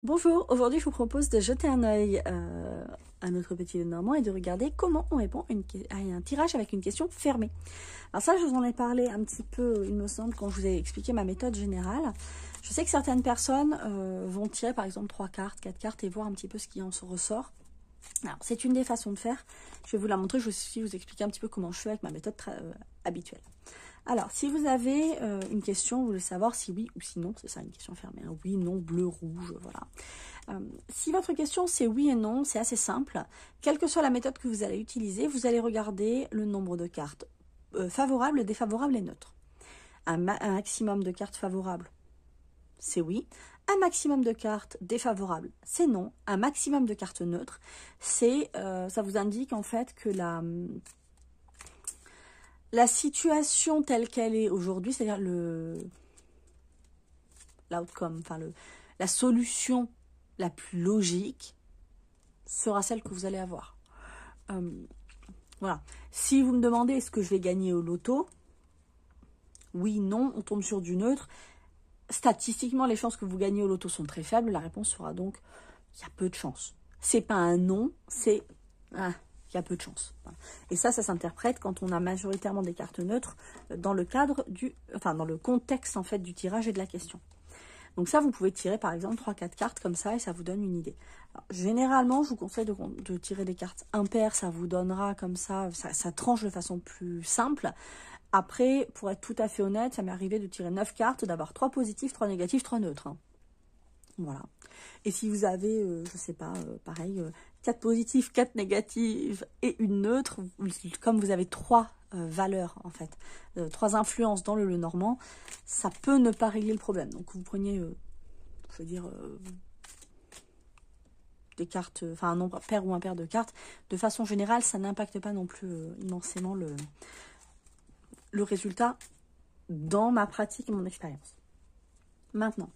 Bonjour, aujourd'hui je vous propose de jeter un œil à notre petit Lenormand et de regarder comment on répond à un tirage avec une question fermée. Alors ça, je vous en ai parlé un petit peu, il me semble, quand je vous ai expliqué ma méthode générale. Je sais que certaines personnes vont tirer par exemple 3 cartes, 4 cartes et voir un petit peu ce qui en ressort. Alors c'est une des façons de faire, je vais vous la montrer, je vais aussi vous expliquer un petit peu comment je fais avec ma méthode habituelle. Alors, si vous avez une question, vous voulez savoir si oui ou si non, c'est ça une question fermée, hein, oui, non, bleu, rouge, voilà. Si votre question c'est oui et non, c'est assez simple. Quelle que soit la méthode que vous allez utiliser, vous allez regarder le nombre de cartes favorables, défavorables et neutres. Un maximum de cartes favorables, c'est oui. Un maximum de cartes défavorables, c'est non. Un maximum de cartes neutres, c'est ça vous indique en fait que la situation telle qu'elle est aujourd'hui, c'est-à-dire l'outcome, enfin la solution la plus logique sera celle que vous allez avoir. Voilà. Si vous me demandez est-ce que je vais gagner au loto, oui, non, on tombe sur du neutre. Statistiquement, les chances que vous gagnez au loto sont très faibles. La réponse sera donc, il y a peu de chances. C'est pas un non, c'est... il y a peu de chance. Voilà. Et ça s'interprète quand on a majoritairement des cartes neutres dans le cadre dans le contexte en fait du tirage et de la question. Donc ça, vous pouvez tirer par exemple 3-4 cartes comme ça et ça vous donne une idée. Alors, généralement, je vous conseille de tirer des cartes impaires, ça vous donnera comme ça tranche de façon plus simple. Après, pour être tout à fait honnête, ça m'est arrivé de tirer 9 cartes, d'avoir 3 positifs, 3 négatifs, 3 neutres. Hein. Voilà. Et si vous avez, je sais pas, pareil, 4 positifs, 4 négatifs et une neutre, comme vous avez 3 valeurs, en fait, 3 influences dans le Lenormand, ça peut ne pas régler le problème. Donc vous preniez, je veux dire, des cartes, enfin un nombre pair ou impair de cartes. De façon générale, ça n'impacte pas non plus immensément le résultat dans ma pratique et mon expérience. Maintenant,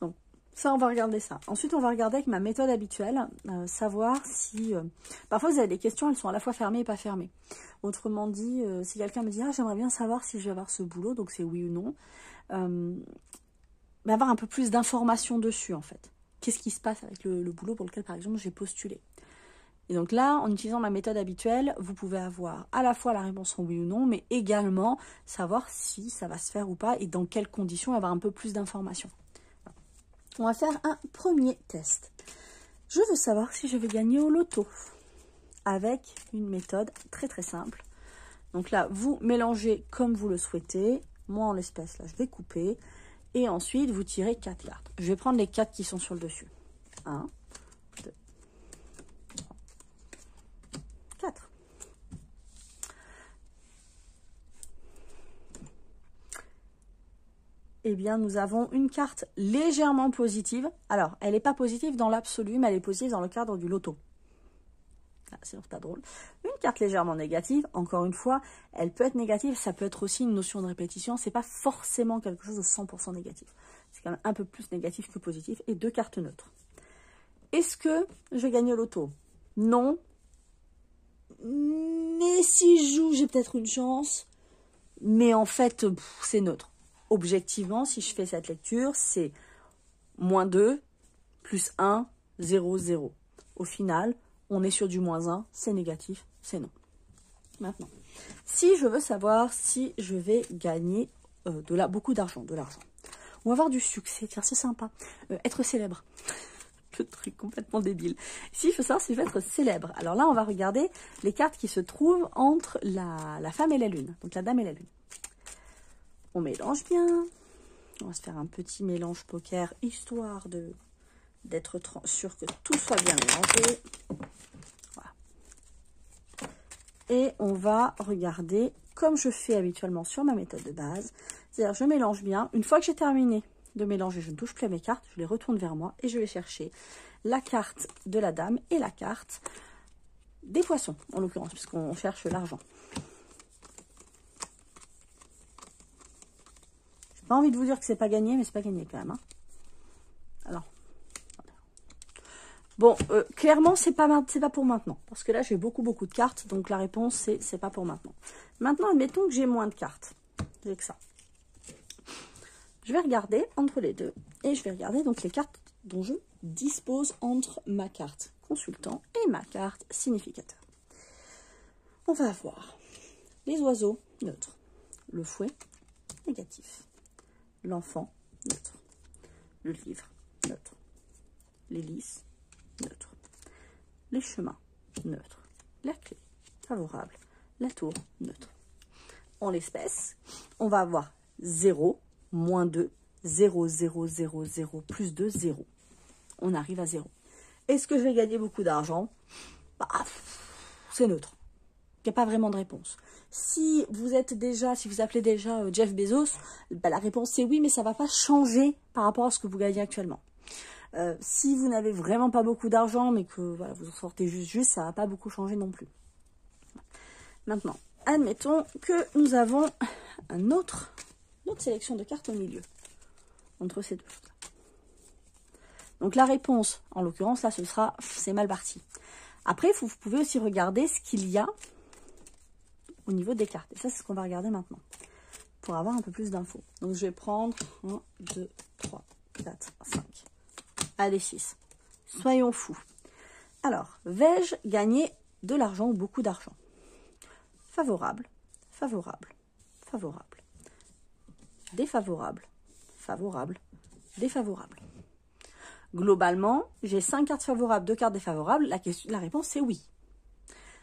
donc ça, on va regarder ça. Ensuite, on va regarder avec ma méthode habituelle, savoir si... parfois, vous avez des questions, elles sont à la fois fermées et pas fermées. Autrement dit, si quelqu'un me dit « Ah, j'aimerais bien savoir si je vais avoir ce boulot », donc c'est oui ou non, avoir un peu plus d'informations dessus, en fait. Qu'est-ce qui se passe avec le boulot pour lequel, par exemple, j'ai postulé. Et donc là, en utilisant ma méthode habituelle, vous pouvez avoir à la fois la réponse en oui ou non, mais également savoir si ça va se faire ou pas et dans quelles conditions, avoir un peu plus d'informations. On va faire un premier test. Je veux savoir si je vais gagner au loto avec une méthode très très simple. Donc là, vous mélangez comme vous le souhaitez. Moi, en l'espèce, là, je vais couper. Et ensuite, vous tirez 4 cartes. Je vais prendre les 4 qui sont sur le dessus. 1, 2, 3, 4. Eh bien, nous avons une carte légèrement positive. Alors, elle n'est pas positive dans l'absolu, mais elle est positive dans le cadre du loto. Ah, sinon, c'est pas drôle. Une carte légèrement négative, encore une fois, elle peut être négative, ça peut être aussi une notion de répétition. C'est pas forcément quelque chose de 100% négatif. C'est quand même un peu plus négatif que positif. Et 2 cartes neutres. Est-ce que je vais gagner au loto? Non. Mais si je joue, j'ai peut-être une chance. Mais en fait, c'est neutre. Objectivement, si je fais cette lecture, c'est -2, +1, 0, 0. Au final, on est sur du -1, c'est négatif, c'est non. Maintenant, si je veux savoir si je vais gagner beaucoup d'argent, ou avoir du succès, tiens, c'est sympa, être célèbre, le truc complètement débile. Si je veux savoir si je vais être célèbre, alors là, on va regarder les cartes qui se trouvent entre la femme et la lune, donc la dame et la lune. On mélange bien. On va se faire un petit mélange poker, histoire d'être sûr que tout soit bien mélangé. Voilà. Et on va regarder, comme je fais habituellement sur ma méthode de base, c'est-à-dire je mélange bien. Une fois que j'ai terminé de mélanger, je ne touche plus à mes cartes, je les retourne vers moi et je vais chercher la carte de la dame et la carte des poissons, en l'occurrence, puisqu'on cherche l'argent. Pas envie de vous dire que c'est pas gagné, mais c'est pas gagné quand même. Hein. Alors, bon, clairement, c'est pas pour maintenant. Parce que là, j'ai beaucoup de cartes. Donc, la réponse, c'est pas pour maintenant. Maintenant, admettons que j'ai moins de cartes. J'ai que ça. Je vais regarder entre les deux. Et je vais regarder donc les cartes dont je dispose entre ma carte consultant et ma carte significateur. On va avoir les oiseaux, neutre. Le fouet, négatif. L'enfant, neutre. Le livre, neutre. Les lys, neutre. Les chemins, neutre. La clé, favorable. La tour, neutre. En l'espèce, on va avoir 0, moins 2, 0, 0, 0, 0, plus 2, 0. On arrive à 0. Est-ce que je vais gagner beaucoup d'argent? Bah, c'est neutre. Il n'y a pas vraiment de réponse. Si vous appelez déjà Jeff Bezos, bah, la réponse c'est oui, mais ça ne va pas changer par rapport à ce que vous gagnez actuellement. Si vous n'avez vraiment pas beaucoup d'argent, mais que voilà, vous en sortez juste, ça ne va pas beaucoup changer non plus. Maintenant, admettons que nous avons une autre sélection de cartes au milieu, entre ces deux choses. Donc la réponse, en l'occurrence, là, ce sera, c'est mal parti. Après, vous pouvez aussi regarder ce qu'il y a au niveau des cartes. Et ça, c'est ce qu'on va regarder maintenant, pour avoir un peu plus d'infos. Donc je vais prendre 1, 2, 3, 4, 5. Allez, 6. Soyons fous. Alors, vais-je gagner de l'argent ou beaucoup d'argent? Favorable, favorable, favorable. Défavorable, favorable, défavorable. Globalement, j'ai 5 cartes favorables, 2 cartes défavorables. La réponse, c'est oui.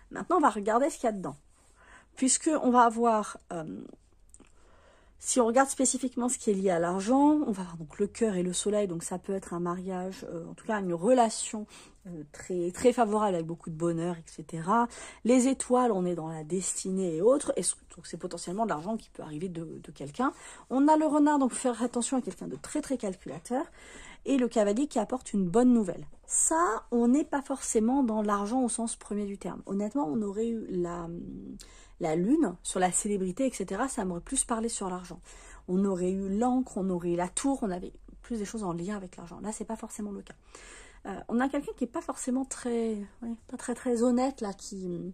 Maintenant, on va regarder ce qu'il y a dedans. Puisqu'on va avoir, si on regarde spécifiquement ce qui est lié à l'argent, on va avoir donc le cœur et le soleil. Donc ça peut être un mariage, en tout cas une relation très, très favorable avec beaucoup de bonheur, etc. Les étoiles, on est dans la destinée et autres. Et donc c'est potentiellement de l'argent qui peut arriver de quelqu'un. On a le renard, donc faire attention à quelqu'un de très, très calculateur. Et le cavalier qui apporte une bonne nouvelle. Ça, on n'est pas forcément dans l'argent au sens premier du terme. Honnêtement, on aurait eu la lune sur la célébrité, etc. Ça m'aurait plus parlé sur l'argent. On aurait eu l'encre, on aurait eu la tour, on avait plus des choses en lien avec l'argent. Là, c'est pas forcément le cas. On a quelqu'un qui n'est pas forcément pas très honnête, là, qui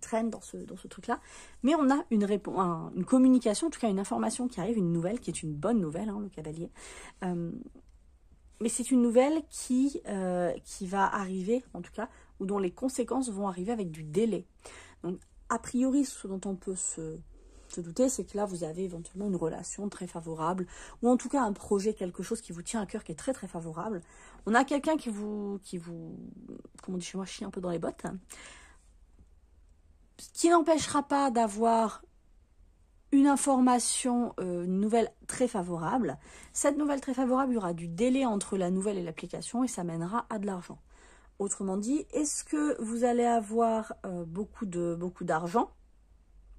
traîne dans ce truc-là. Mais on a une communication, en tout cas une information qui arrive, une nouvelle, qui est une bonne nouvelle, hein, le cavalier. Mais c'est une nouvelle qui va arriver, en tout cas, ou dont les conséquences vont arriver avec du délai. Donc, a priori, ce dont on peut se douter, c'est que là, vous avez éventuellement une relation très favorable, ou en tout cas un projet, quelque chose qui vous tient à cœur, qui est très très favorable. On a quelqu'un qui vous, comme on dit chez moi, chie un peu dans les bottes, ce qui n'empêchera pas d'avoir une information, une nouvelle très favorable. Cette nouvelle très favorable, il y aura du délai entre la nouvelle et l'application et ça mènera à de l'argent. Autrement dit, est-ce que vous allez avoir beaucoup d'argent?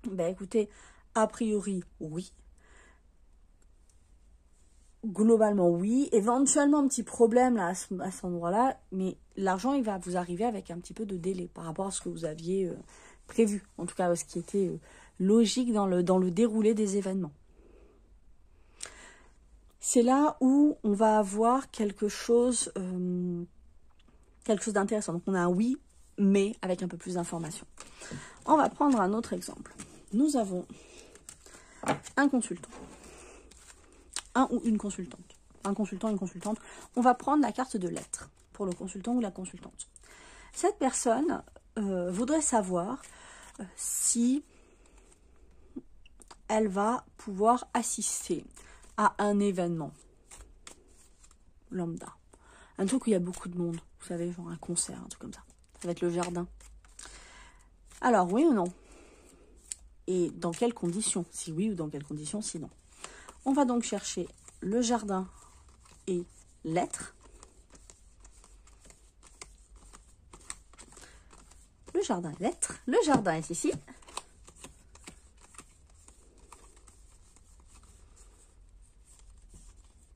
Ben écoutez, a priori, oui. Globalement, oui. Éventuellement, un petit problème là, à cet endroit-là, mais l'argent, il va vous arriver avec un petit peu de délai par rapport à ce que vous aviez prévu. En tout cas, ce qui était logique dans le déroulé des événements. C'est là où on va avoir quelque chose d'intéressant. Donc, on a un oui, mais avec un peu plus d'informations. On va prendre un autre exemple. Nous avons un consultant. Un ou une consultante. Un consultant, une consultante. On va prendre la carte de lettres pour le consultant ou la consultante. Cette personne voudrait savoir si elle va pouvoir assister à un événement lambda. Un truc où il y a beaucoup de monde. Vous savez, genre un concert, un truc comme ça. Ça va être le jardin. Alors, oui ou non? Et dans quelles conditions? Si oui ou dans quelles conditions, si non. On va donc chercher le jardin et lettres. Le jardin et lettres. Le jardin est ici.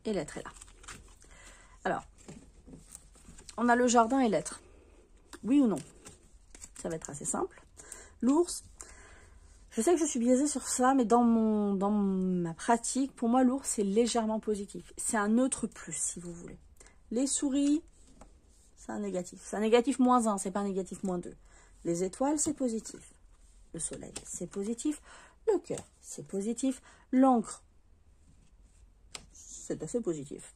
Et lettres est là. Alors, on a le jardin et lettres. Oui ou non? Ça va être assez simple. L'ours, je sais que je suis biaisée sur ça, mais dans ma pratique, pour moi, l'ours, c'est légèrement positif. C'est un neutre plus, si vous voulez. Les souris, c'est un négatif. C'est un négatif -1, c'est pas un négatif -2. Les étoiles, c'est positif. Le soleil, c'est positif. Le cœur, c'est positif. L'encre, c'est assez positif.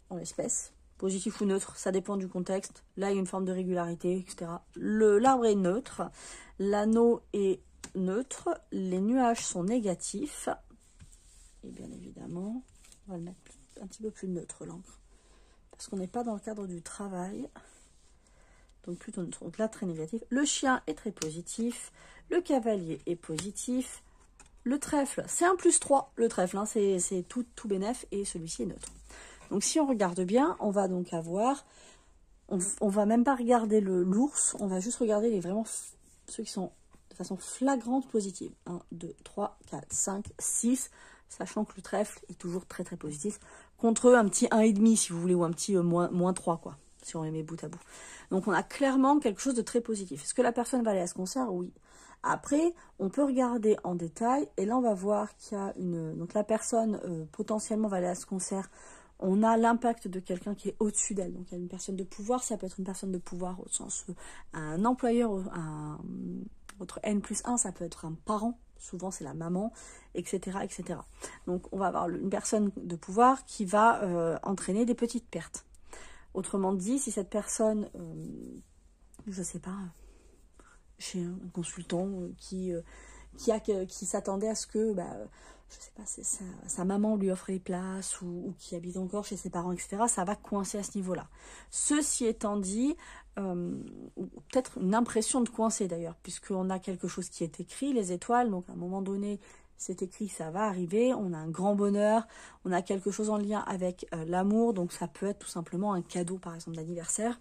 En l'espèce, positif ou neutre, ça dépend du contexte. Là, il y a une forme de régularité, etc. L'arbre est neutre, l'anneau est neutre, les nuages sont négatifs. Et bien évidemment, on va le mettre un petit peu plus neutre, l'encre. Parce qu'on n'est pas dans le cadre du travail. Donc plutôt neutre. Donc là, très négatif. Le chien est très positif. Le cavalier est positif. Le trèfle, c'est un +3. Le trèfle, hein, c'est tout bénef. Et celui-ci est neutre. Donc si on regarde bien, on va donc avoir... On va même pas regarder l'ours. On va juste regarder vraiment ceux qui sont de façon flagrante positive. 1, 2, 3, 4, 5, 6. Sachant que le trèfle est toujours très très positif. Contre un petit 1,5 si vous voulez, ou un petit moins 3, quoi, si on les met bout à bout. Donc on a clairement quelque chose de très positif. Est-ce que la personne va aller à ce concert? Oui. Après, on peut regarder en détail, et là on va voir qu'il y a une... Donc la personne potentiellement va aller à ce concert. On a l'impact de quelqu'un qui est au-dessus d'elle. Donc il y a une personne de pouvoir, ça peut être une personne de pouvoir au sens un employeur, votre N+1, ça peut être un parent. Souvent, c'est la maman, etc., etc. Donc, on va avoir une personne de pouvoir qui va entraîner des petites pertes. Autrement dit, si cette personne, je ne sais pas, chez un consultant qui s'attendait à ce que, je sais pas, sa maman lui offre les places ou qui habite encore chez ses parents, etc., ça va coincer à ce niveau-là. Ceci étant dit, ou peut-être une impression de coincer d'ailleurs, puisqu'on a quelque chose qui est écrit, les étoiles, donc à un moment donné, c'est écrit, ça va arriver, on a un grand bonheur, on a quelque chose en lien avec l'amour, donc ça peut être tout simplement un cadeau, par exemple, d'anniversaire.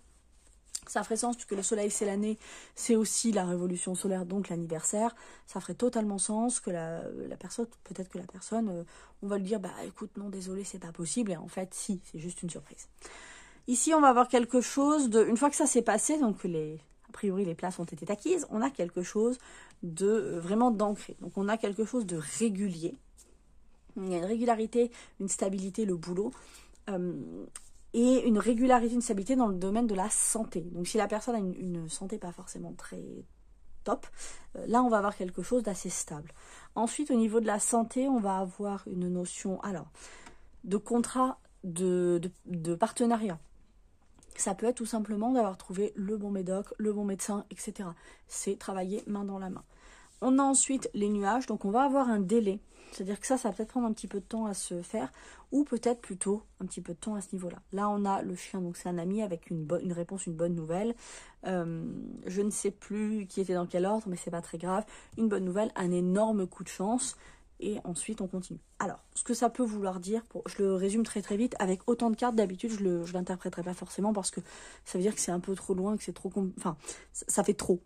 Ça ferait sens puisque le soleil c'est l'année, c'est aussi la révolution solaire, donc l'anniversaire. Ça ferait totalement sens que la personne, peut-être que la personne, on va lui dire, écoute, non, désolé, c'est pas possible. Et en fait, si, c'est juste une surprise. Ici, on va avoir quelque chose de, une fois que ça s'est passé, donc a priori les places ont été acquises, on a quelque chose de vraiment d'ancré. Donc on a quelque chose de régulier. Il y a une régularité, une stabilité, le boulot. Et une régularité, une stabilité dans le domaine de la santé. Donc si la personne a une santé pas forcément très top, là on va avoir quelque chose d'assez stable. Ensuite, au niveau de la santé, on va avoir une notion de contrat, de partenariat. Ça peut être tout simplement d'avoir trouvé le bon médoc, le bon médecin, etc. C'est travailler main dans la main. On a ensuite les nuages, donc on va avoir un délai. C'est-à-dire que ça va peut-être prendre un petit peu de temps à se faire, ou peut-être plutôt un petit peu de temps à ce niveau-là. Là, on a le chien, donc c'est un ami avec une réponse, une bonne nouvelle. Je ne sais plus qui était dans quel ordre, mais c'est pas très grave. Une bonne nouvelle, un énorme coup de chance, et ensuite on continue. Alors, ce que ça peut vouloir dire, je le résume très très vite, avec autant de cartes, d'habitude je l'interpréterai pas forcément, parce que ça veut dire que c'est un peu trop loin, que c'est trop... Enfin, ça fait trop.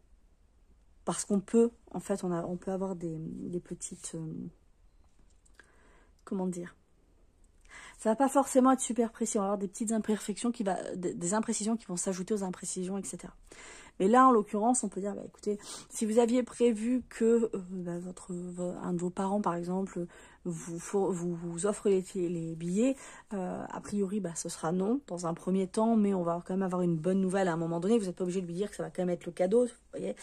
Parce qu'on peut, en fait, on peut avoir des petites... comment dire, ça va pas forcément être super précis, on va avoir des petites imperfections, des imprécisions qui vont s'ajouter aux imprécisions, etc. Mais là, en l'occurrence, on peut dire, écoutez, si vous aviez prévu que un de vos parents, par exemple, vous offre les billets, a priori, ce sera non, dans un premier temps, mais on va quand même avoir une bonne nouvelle à un moment donné, vous n'êtes pas obligé de lui dire que ça va quand même être le cadeau, vous voyez.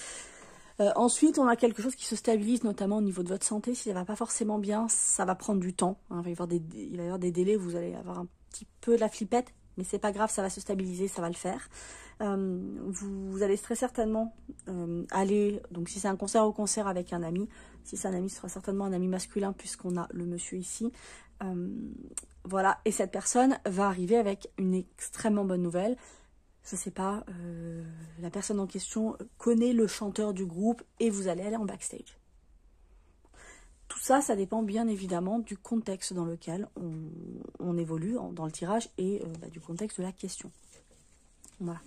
Ensuite, on a quelque chose qui se stabilise, notamment au niveau de votre santé. Si ça va pas forcément bien, ça va prendre du temps. Hein. Il va y avoir des délais, vous allez avoir un petit peu de la flippette, mais c'est pas grave, ça va se stabiliser, ça va le faire. Vous allez très certainement aller, donc si c'est un concert au concert avec un ami, si c'est un ami, ce sera certainement un ami masculin puisqu'on a le monsieur ici. Voilà, et cette personne va arriver avec une extrêmement bonne nouvelle. Je sais pas, la personne en question connaît le chanteur du groupe et vous allez aller en backstage. Tout ça, ça dépend bien évidemment du contexte dans lequel on évolue dans le tirage et du contexte de la question. Voilà.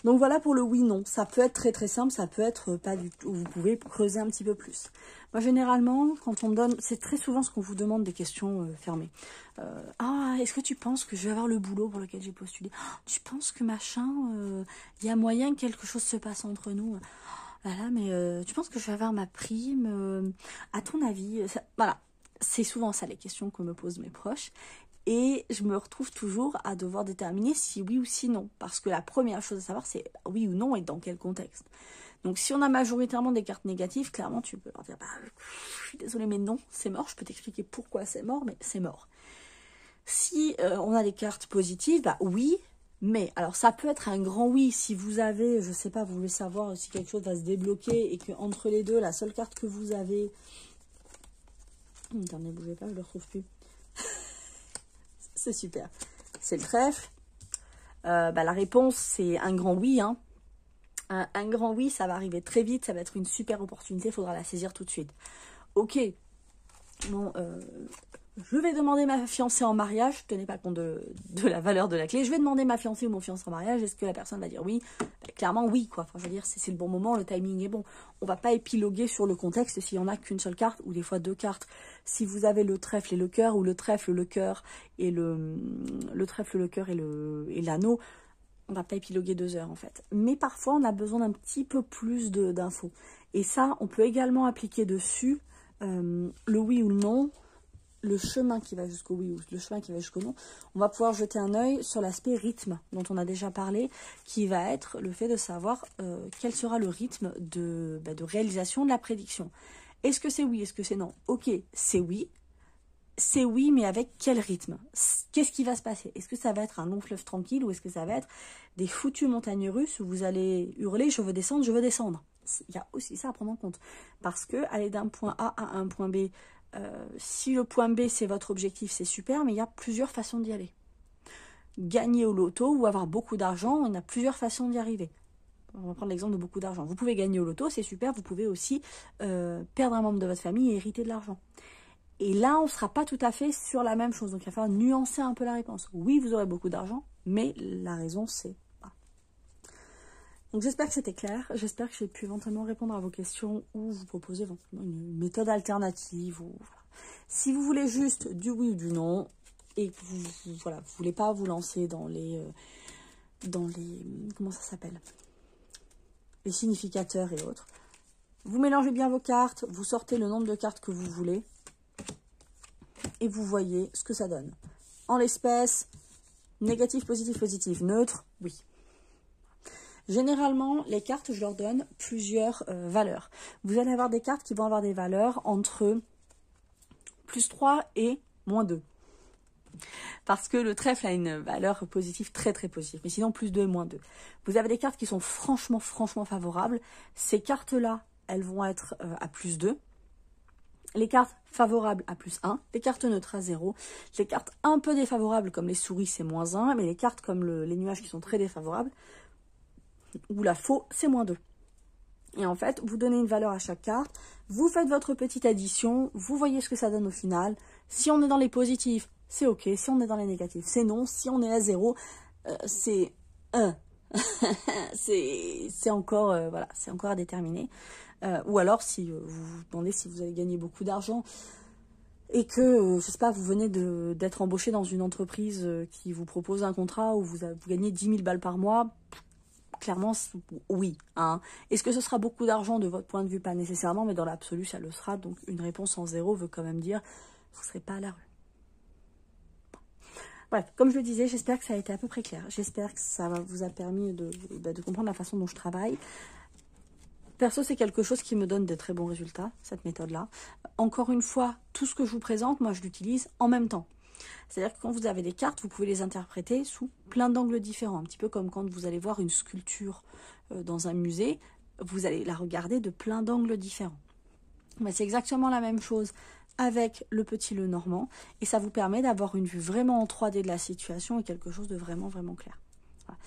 Donc voilà pour le oui-non. Ça peut être très très simple, ça peut être pas du tout. Vous pouvez creuser un petit peu plus. Moi généralement, quand on me donne, c'est très souvent ce qu'on vous demande des questions fermées. Est-ce que tu penses que je vais avoir le boulot pour lequel j'ai postulé? Tu penses que machin, y a moyen que quelque chose se passe entre nous? Voilà, mais tu penses que je vais avoir ma prime? À ton avis, voilà. C'est souvent ça les questions que me posent mes proches. Et je me retrouve toujours à devoir déterminer si oui ou si non. Parce que la première chose à savoir, c'est oui ou non et dans quel contexte. Donc si on a majoritairement des cartes négatives, clairement tu peux leur dire, je suis désolée mais non, c'est mort. Je peux t'expliquer pourquoi c'est mort, mais c'est mort. Si on a des cartes positives, bah oui, mais alors ça peut être un grand oui si vous avez, je sais pas, vous voulez savoir si quelque chose va se débloquer et que entre les deux, la seule carte que vous avez... Attendez, bougez pas, je le retrouve plus. C'est super. C'est le trèfle. La réponse, c'est un grand oui. Hein. Un grand oui, ça va arriver très vite, ça va être une super opportunité, il faudra la saisir tout de suite. Ok, bon, je vais demander ma fiancée en mariage, tenez pas compte de la valeur de la clé, je vais demander ma fiancée ou mon fiancé en mariage, est-ce que la personne va dire oui? Clairement oui, quoi. Enfin, je veux dire, c'est le bon moment, le timing est bon. On va pas épiloguer sur le contexte s'il y en a qu'une seule carte, ou des fois 2 cartes. Si vous avez le trèfle et le cœur, ou le trèfle, le cœur, et le trèfle, le cœur et l'anneau, on va pas épiloguer 2 heures en fait. Mais parfois, on a besoin d'un petit peu plus d'infos. Et ça, on peut également appliquer dessus le oui ou le non, le chemin qui va jusqu'au oui ou le chemin qui va jusqu'au non. On va pouvoir jeter un œil sur l'aspect rythme dont on a déjà parlé, qui va être le fait de savoir quel sera le rythme de réalisation de la prédiction. Est-ce que c'est oui, est-ce que c'est non? Ok, c'est oui. C'est oui, mais avec quel rythme? Qu'est-ce qui va se passer? Est-ce que ça va être un long fleuve tranquille ou est-ce que ça va être des foutues montagnes russes où vous allez hurler « je veux descendre, je veux descendre ». Il y a aussi ça à prendre en compte. Parce que aller d'un point A à un point B, si le point B c'est votre objectif, c'est super, mais il y a plusieurs façons d'y aller. Gagner au loto ou avoir beaucoup d'argent, on a plusieurs façons d'y arriver. On va prendre l'exemple de beaucoup d'argent. Vous pouvez gagner au loto, c'est super, vous pouvez aussi perdre un membre de votre famille et hériter de l'argent. Et là, on ne sera pas tout à fait sur la même chose. Donc, il va falloir nuancer un peu la réponse. Oui, vous aurez beaucoup d'argent, mais la raison, c'est pas. Donc, j'espère que c'était clair. J'espère que j'ai pu éventuellement répondre à vos questions ou vous proposer éventuellement une méthode alternative. Ou, voilà. Si vous voulez juste du oui ou du non et que vous ne voulez pas vous lancer dans les comment ça s'appelle, les significateurs et autres, vous mélangez bien vos cartes, vous sortez le nombre de cartes que vous voulez. Et vous voyez ce que ça donne. En l'espèce, négatif, positif, positif, neutre, oui. Généralement, les cartes, je leur donne plusieurs valeurs. Vous allez avoir des cartes qui vont avoir des valeurs entre plus 3 et moins 2. Parce que le trèfle a une valeur positive très très positive. Mais sinon, plus 2 et moins 2. Vous avez des cartes qui sont franchement favorables. Ces cartes-là, elles vont être à plus 2. Les cartes favorables à plus 1, les cartes neutres à 0, les cartes un peu défavorables comme les souris c'est moins 1, mais les cartes comme les nuages qui sont très défavorables, ou la faux c'est moins 2. Et en fait, vous donnez une valeur à chaque carte, vous faites votre petite addition, vous voyez ce que ça donne au final. Si on est dans les positifs, c'est ok, si on est dans les négatifs, c'est non, si on est à 0, c'est 1. c'est encore, voilà, c'est encore à déterminer. Ou alors, si vous vous demandez si vous allez gagner beaucoup d'argent et que, je sais pas, vous venez d'être embauché dans une entreprise qui vous propose un contrat où vous gagnez 10 000 balles par mois, clairement, oui. Hein. Est-ce que ce sera beaucoup d'argent de votre point de vue? Pas nécessairement, mais dans l'absolu, ça le sera. Donc, une réponse en 0 veut quand même dire vous ne serez pas à la rue. Bref, comme je le disais, j'espère que ça a été à peu près clair. J'espère que ça vous a permis de comprendre la façon dont je travaille. Perso, c'est quelque chose qui me donne de très bons résultats, cette méthode-là. Encore une fois, tout ce que je vous présente, moi, je l'utilise en même temps. C'est-à-dire que quand vous avez des cartes, vous pouvez les interpréter sous plein d'angles différents. Un petit peu comme quand vous allez voir une sculpture dans un musée, vous allez la regarder de plein d'angles différents. C'est exactement la même chose avec le petit le normand. Et ça vous permet d'avoir une vue vraiment en 3D de la situation et quelque chose de vraiment clair. Voilà.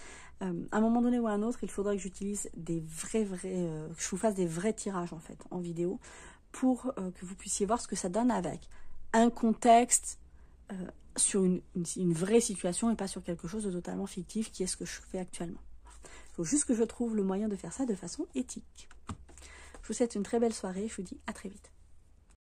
À un moment donné ou à un autre, il faudrait que j'utilise des que je vous fasse des vrais tirages en fait en vidéo pour que vous puissiez voir ce que ça donne avec un contexte sur une vraie situation et pas sur quelque chose de totalement fictif qui est ce que je fais actuellement. Il faut juste que je trouve le moyen de faire ça de façon éthique. Je vous souhaite une très belle soirée, je vous dis à très vite.